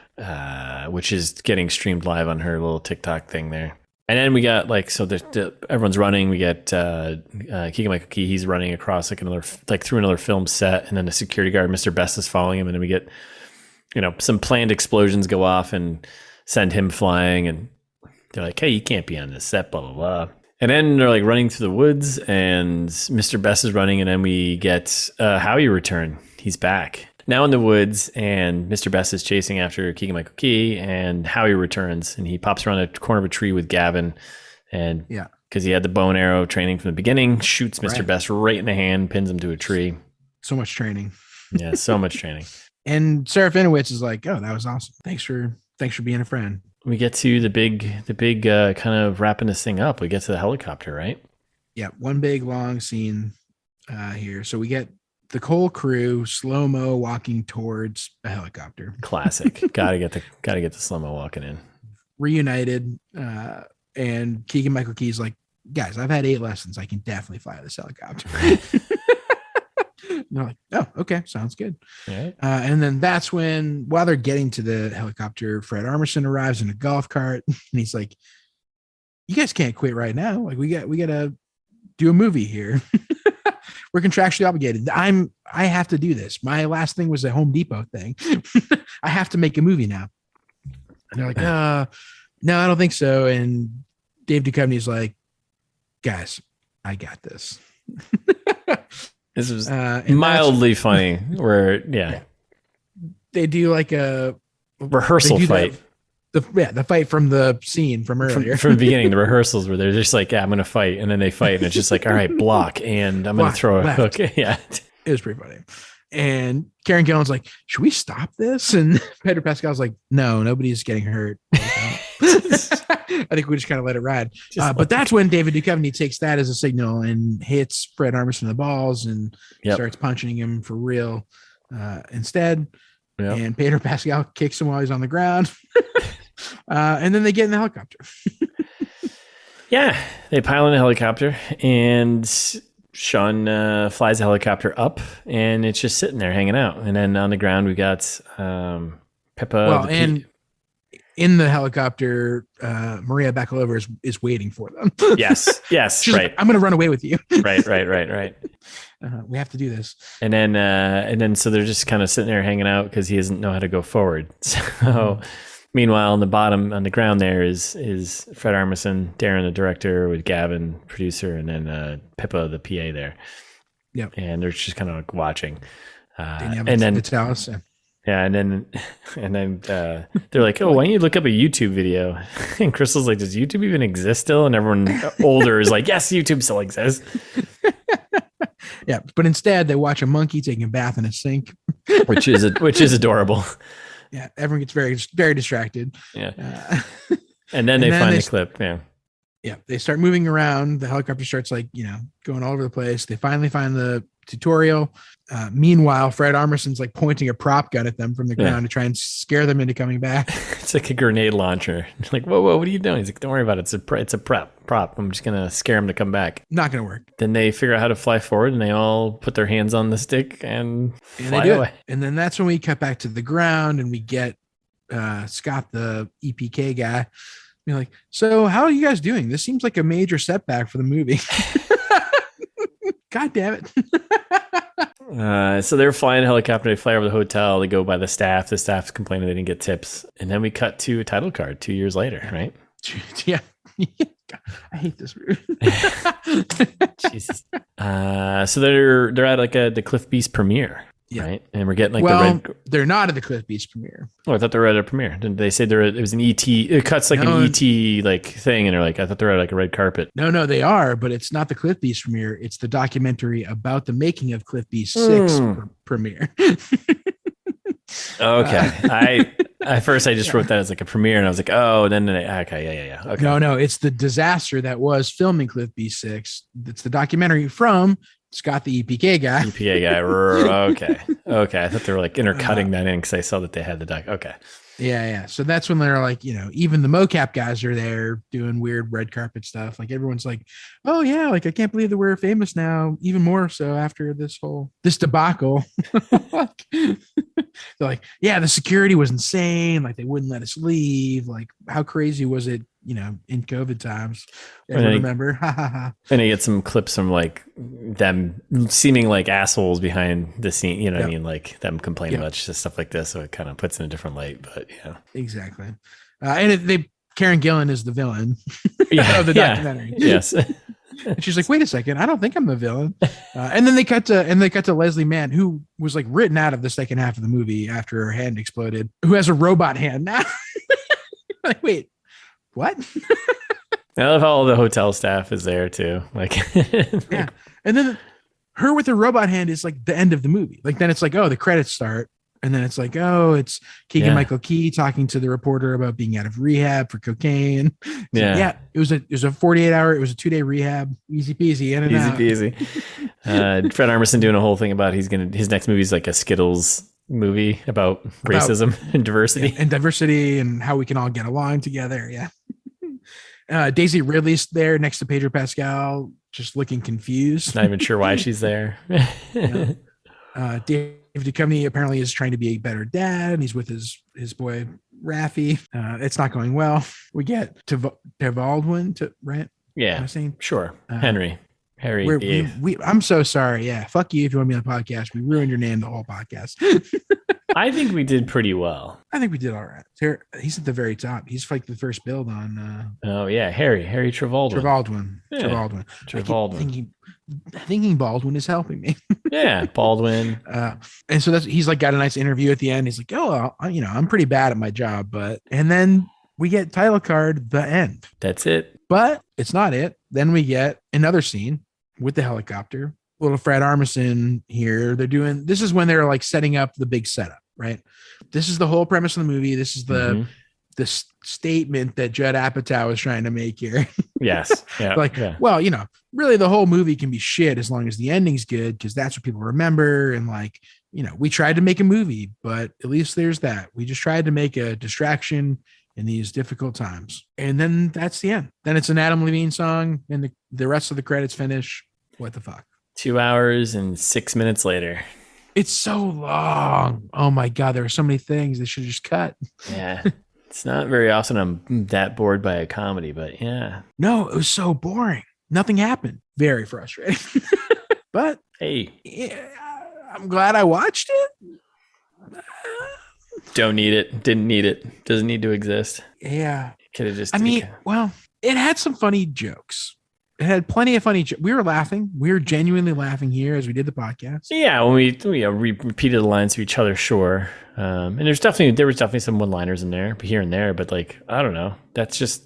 which is getting streamed live on her little TikTok thing there. And then we got everyone's running. We get Keegan-Michael Key. He's running across through another film set, and then the security guard, Mr. Best, is following him. And then we get, some planned explosions go off and send him flying. And they're like, "Hey, you can't be on this set." Blah blah blah. And then they're like running through the woods, and Mr. Best is running. And then we get Howie return. he's back. Now in the woods, and Mr. Best is chasing after Keegan-Michael Key, and Howie returns, and he pops around a corner of a tree with Gavin, and because he had the bow and arrow training from the beginning, shoots Mr. Best right in the hand, pins him to a tree. So much training. Yeah, so much training. And Serafinowicz is like, "Oh, that was awesome. Thanks for being a friend." We get to the big kind of wrapping this thing up. We get to the helicopter, right? Yeah, one big long scene here. So we get the whole crew slow-mo walking towards a helicopter. Classic. gotta get the slow-mo walking in. Reunited, and Keegan-Michael Key's like, "Guys, I've had 8 lessons. I can definitely fly this helicopter." And they're like, "Oh, okay, sounds good." Right. And then that's when, while they're getting to the helicopter, Fred Armisen arrives in a golf cart, and he's like, "You guys can't quit right now. Like, we got to do a movie here. We're contractually obligated. I have to do this. My last thing was a Home Depot thing. I have to make a movie now." And they're like, "No, I don't think so." And Dave Duchovny's like, "Guys, I got this." This was mildly funny. Where they do like a rehearsal fight. The fight from the scene from earlier. From the beginning, the rehearsals where they're just like, "Yeah, I'm going to fight," and then they fight, and it's just like, "All right, block," and I'm going to throw a hook. Yeah, it was pretty funny. And Karen Gillan's like, "Should we stop this?" And Pedro Pascal's like, "No, nobody's getting hurt." I think we just kind of let it ride. But that's when David Duchovny takes that as a signal and hits Fred Armisen in the balls and starts punching him for real instead. Yep. And Pedro Pascal kicks him while he's on the ground. And then they get in the helicopter. Yeah, they pile in a helicopter, and Sean flies the helicopter up, and it's just sitting there hanging out. And then on the ground, we got Pippa. Well, and in the helicopter, Maria Bakalova is waiting for them. Yes, She's right. Like, "I'm going to run away with you." Right. We have to do this. And then so they're just kind of sitting there hanging out because he doesn't know how to go forward. So meanwhile, on the bottom, on the ground there is Fred Armisen, Darren, the director, with Gavin, producer, and then Pippa, the PA there. Yep. And they're just kind of like watching. And then Vitalis. Yeah, and then they're like, "Oh, why don't you look up a YouTube video?" And Crystal's like, "Does YouTube even exist still?" And everyone older is like, "Yes, YouTube still exists." Yeah, but instead they watch a monkey taking a bath in a sink, which is adorable. Yeah, everyone gets very, very distracted. Yeah, and then they find the clip. Yeah, they start moving around. The helicopter starts going all over the place. They finally find the tutorial. Meanwhile, Fred Armisen's like pointing a prop gun at them from the ground to try and scare them into coming back. It's like a grenade launcher. Like, whoa, what are you doing? He's like, "Don't worry about it. It's a prop. I'm just gonna scare him to come back." Not gonna work. Then they figure out how to fly forward, and they all put their hands on the stick and fly away. And then that's when we cut back to the ground, and we get Scott, the EPK guy. You're like, "So how are you guys doing? This seems like a major setback for the movie." God damn it. So they're flying a helicopter. They fly over the hotel. They go by the staff. The staff's complaining they didn't get tips. And then we cut to a title card 2 years later, right? Yeah. I hate this movie. Jesus. So they're at like the Cliff Beast premiere. Yeah. Right. And we're getting like they're not at the Cliff Beast premiere. Oh, I thought they were at a premiere. Didn't they say it was an ET? It cuts like an ET like thing, and they're like, I thought they were at like a red carpet. No, they are, but it's not the Cliff Beast premiere. It's the documentary about the making of Cliff Beast 6 premiere. Okay. At first I just wrote that as like a premiere, and I was like, oh, then okay, yeah. Okay. No, it's the disaster that was filming Cliff Beast 6. It's the documentary from Scott, the EPK guy. Okay. I thought they were like intercutting that in because I saw that they had the doc. Okay. Yeah. So that's when they're like, even the mocap guys are there doing weird red carpet stuff. Like everyone's like, "Oh yeah, like I can't believe that we're famous now, even more so after this debacle." They're like, "Yeah, the security was insane. Like they wouldn't let us leave. Like how crazy was it, in COVID times?" Remember? And I get some clips from like them seeming like assholes behind the scene, what I mean? Like them complaining about just stuff like this. So it kind of puts in a different light, but yeah. Exactly. And Karen Gillan is the villain of the documentary. Yes. And she's like, wait a second, I don't think I'm the villain. And then they cut to Leslie Mann, who was like written out of the second half of the movie after her hand exploded, who has a robot hand now. Like, wait, what? I love how all the hotel staff is there too. Like, yeah. And then her with the robot hand is like the end of the movie. Like, then it's like, oh, the credits start. And then it's like, oh, it's Keegan-Michael Key talking to the reporter about being out of rehab for cocaine. Yeah. It was a 48-hour, it was a 2-day rehab. Easy peasy. In and easy out. peasy. Fred Armisen doing a whole thing about his next movie is like a Skittles movie about racism and diversity. Yeah, and diversity and how we can all get along together. Yeah. Daisy Ridley's there next to Pedro Pascal, just looking confused. Not even sure why she's there. David Duchovny apparently is trying to be a better dad, and he's with his boy Raffi. It's not going well. We get Trevaldwyn, right? Yeah, I'm saying sure. Harry. I'm so sorry. Yeah, fuck you if you want me on the podcast. We ruined your name the whole podcast. I think we did pretty well. I think we did all right. He's at the very top. He's like the first build on. Oh yeah, Harry Trevaldwyn. Trevaldwyn. Thinking Baldwin is helping me. Yeah, Baldwin. And so he's like got a nice interview at the end. He's like, oh, I'm pretty bad at my job, and then we get title card, the end. That's it. But it's not it. Then we get another scene with the helicopter. Little Fred Armisen here. This is when they're like setting up the big setup, right? This is the whole premise of the movie. This is the statement that Judd Apatow is trying to make here. Yes. Yeah. Well, really the whole movie can be shit as long as the ending's good, because that's what people remember. And we tried to make a movie, but at least there's that. We just tried to make a distraction in these difficult times. And then that's the end. Then it's an Adam Levine song, and the rest of the credits finish. What the fuck? 2 hours and 6 minutes later. It's so long. Oh my God. There are so many things they should just cut. Yeah. It's not very often I'm that bored by a comedy, but yeah. No, it was so boring. Nothing happened. Very frustrating. But hey, yeah, I'm glad I watched it. Don't need it. Didn't need it. Doesn't need to exist. Yeah. Could have just. It had some funny jokes. It had plenty of funny. We were laughing. We were genuinely laughing here as we did the podcast. Yeah, when we repeated the lines to each other, sure. And there was definitely some one-liners in there, here and there. But I don't know. That's just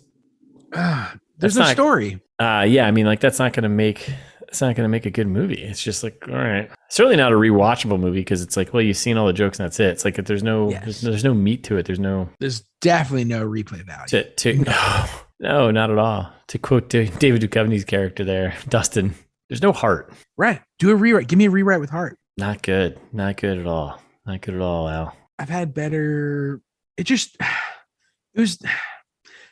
there's no story. Yeah, I mean, that's not gonna make. It's not gonna make a good movie. It's just all right. Certainly not a rewatchable movie, because it's like, well, you've seen all the jokes and that's it. It's like there's no meat to it. There's definitely no replay value. No, not at all. To quote David Duchovny's character there, Dustin, there's no heart. Right. Do a rewrite. Give me a rewrite with heart. Not good. Not good at all. Not good at all, Al. I've had better. It was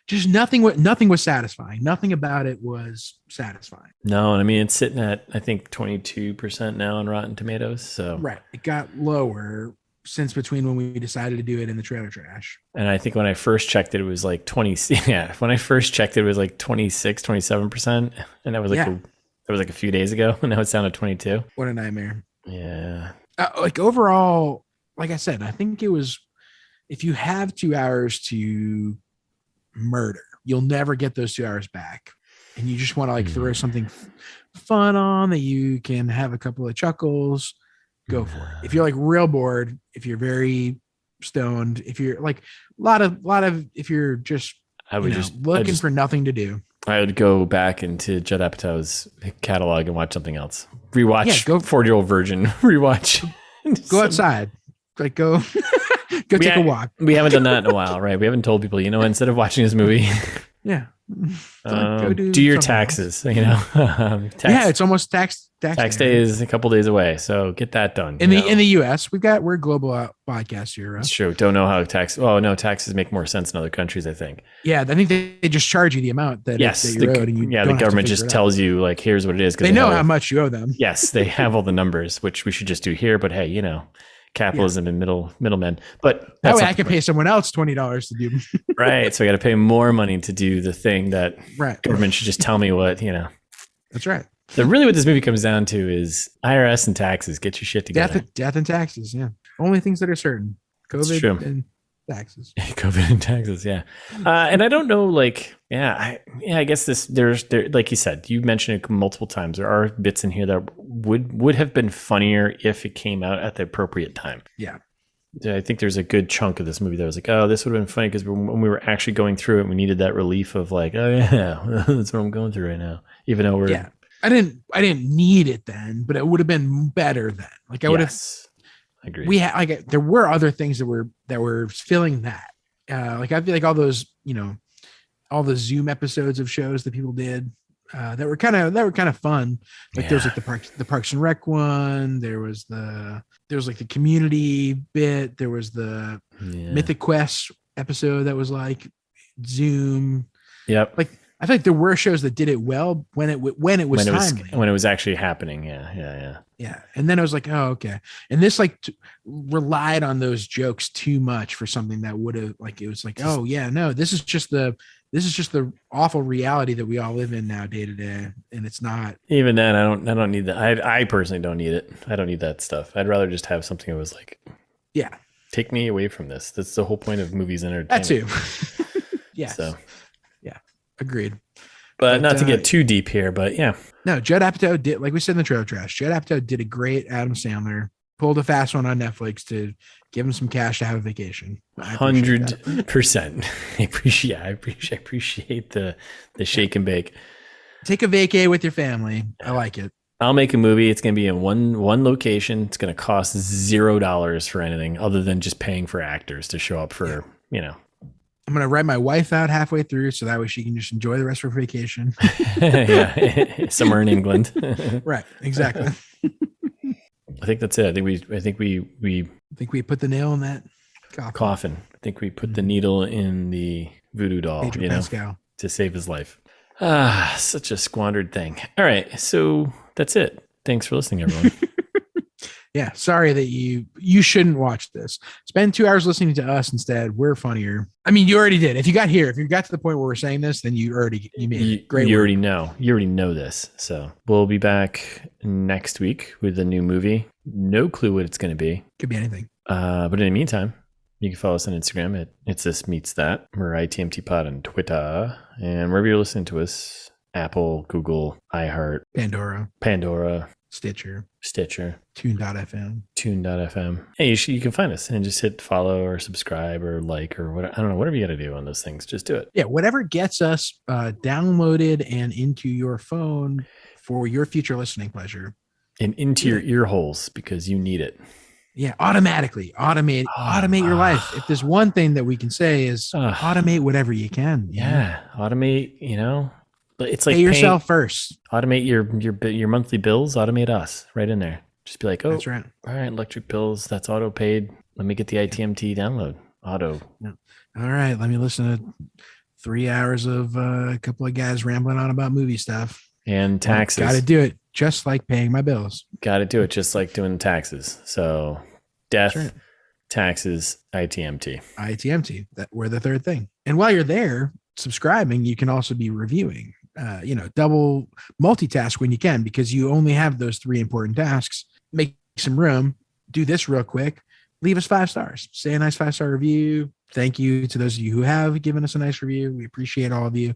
just nothing was satisfying. Nothing about it was satisfying. No, I mean, it's sitting at, I think, 22% now on Rotten Tomatoes. So right. It got lower since between when we decided to do it in the trailer trash. And I think when I first checked it, it was like 20. Yeah. When I first checked it, it was like 26, 27%. And that was like a few days ago. And now it's down to 22. What a nightmare. Yeah. Overall, like I said, I think it was, if you have 2 hours to murder, you'll never get those 2 hours back. And you just want to throw something fun on that you can have a couple of chuckles. Go for it. If you're real bored, if you're very stoned, if you're if you're just looking for nothing to do, I would go back into Judd Apatow's catalog and watch something else. Rewatch 40-Year-Old Virgin. Rewatch. Go outside. Go take a walk. We haven't done that in a while, right? We haven't told people, instead of watching this movie. Yeah. Go do your taxes, Yeah, it's almost tax day is a couple days away, so get that done. In the US, we're a global podcast here, right? It's true. Don't know how taxes make more sense in other countries, I think. Yeah, I think they just charge you the amount that you owed, and the government just tells you here's what it is, because they know how much you owe them. Yes, they have all the numbers, which we should just do here, but hey, capitalism and middlemen. But that way I can pay someone else $20 to do. Right. So I got to pay more money to do the thing that government should just tell me what, That's right. So really what this movie comes down to is IRS and taxes. Get your shit together. Death and taxes. Yeah. Only things that are certain. COVID. It's true. And Taxes. COVID and taxes, yeah. And I don't know, like, I guess there's like you said, you mentioned it multiple times. There are bits in here that would have been funnier if it came out at the appropriate time. Yeah. I think there's a good chunk of this movie that was like, oh, this would have been funny because when we were actually going through it, we needed that relief of like, oh yeah, that's what I'm going through right now. Even though we're I didn't need it then, but it would have been better then. Like I would have. I agree. We had there were other things that were filling that. Like I feel like all those, all the Zoom episodes of shows that people did that were kind of fun. Like there was like the Parks and Rec one. There was like the community bit. There was the Mythic Quest episode that was like Zoom. Yep. Like I feel like there were shows that did it well when it was timely. When it was actually happening. Yeah. And then I was like, oh, okay. And this like relied on those jokes too much for something that would have like, it was like, oh yeah, no, this is just the awful reality that we all live in now day to day. And it's not. Even then, I don't need that. I personally don't need it. I don't need that stuff. I'd rather just have something that was like, take me away from this. That's the whole point of movies and entertainment. That too. Yeah. So. Agreed. But not to get too deep here, but yeah. No, Judd Apatow did, like we said in the trailer trash, Judd Apatow did a great Adam Sandler, pulled a fast one on Netflix to give him some cash to have a vacation. 100%. I appreciate the shake and bake. Take a vacay with your family. I like it. I'll make a movie. It's going to be in one location. It's going to cost $0 for anything other than just paying for actors to show up for, I'm going to write my wife out halfway through so that way she can just enjoy the rest of her vacation. Somewhere in England. Right. Exactly. I think that's it. I think we put the nail in that coffin. I think we put the needle in the voodoo doll, Pedro Pascal. To save his life. Such a squandered thing. All right. So that's it. Thanks for listening, everyone. Yeah, sorry that you shouldn't watch this. Spend 2 hours listening to us instead. We're funnier. I mean, you already did. If you got to the point where we're saying this, then you made it. Great. You already know. You already know this. So we'll be back next week with a new movie. No clue what it's going to be. Could be anything. But in the meantime, you can follow us on Instagram at It's This Meets That. We're ITMT Pod on Twitter, and wherever you're listening to us, Apple, Google, iHeart, Pandora. Stitcher, Tune.fm. Hey, you can find us and just hit follow or subscribe or like or whatever. I don't know, whatever you got to do on those things, just do it. Yeah, whatever gets us downloaded and into your phone for your future listening pleasure. And into your ear holes because you need it. Yeah, automate your life. If there's one thing that we can say is automate whatever you can. Yeah, automate, But it's like pay yourself first. Automate your monthly bills. Automate us right in there. Just be like, oh, that's right. All right, electric bills. That's auto paid. Let me get the ITMT download. Auto. Yeah. All right, let me listen to 3 hours of a couple of guys rambling on about movie stuff and taxes. Got to do it just like paying my bills. Got to do it just like doing taxes. So, death, taxes, ITMT. We're the third thing. And while you're there subscribing, you can also be reviewing. Double multitask when you can, because you only have those 3 important tasks. Make some room, do this real quick, leave us 5 stars, say a nice 5-star review. Thank you to those of you who have given us a nice review. We appreciate all of you.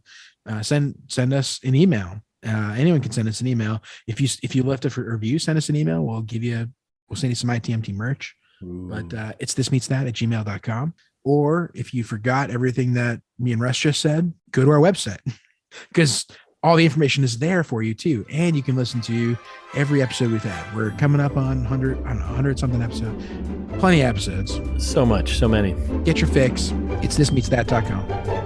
Send us an email. Anyone can send us an email. If you left a review, send us an email. We'll send you some ITMT merch. Ooh. But it's thismeetsthat@gmail.com. Or if you forgot everything that me and Russ just said, go to our website. Because all the information is there for you too. And you can listen to every episode we've had. We're coming up on 100 something episodes. Plenty of episodes. So much, so many. Get your fix. It's thismeetsthat.com.